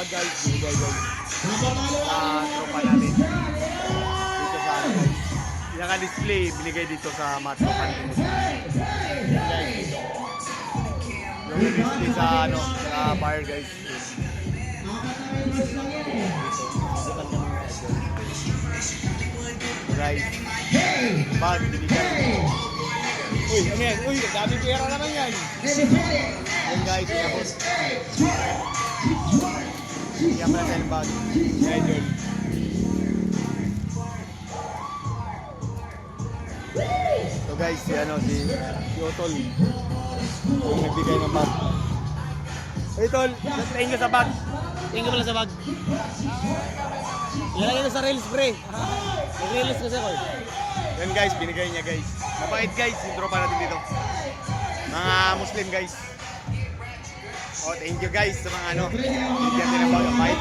bag guys, binigay guys. Tropa natin. Dito sa ano guys. Pinaka-display, binigay dito sa mga tropa natin. Guys. Yung display sa ano, sa bar guys. Guys. Bag, binigay. Uy, ano yan? Uy, dami pera naman yan. Yan guys, inabot. Yan pala sa bag. Idol. So guys, si ano, si Otol. Yung nagbigay ng bag. Hey Tol, thank you sa bag. Thank you pala sa bag. Ilalagay na sa rails, pre. Nag-rails kasi ako. Yan guys, binigay niya guys. Mabait guys, yung tropa natin dito. Mga Muslim guys. Oh, thank you guys sa mga ano. Bigyan din ng bag. Bye.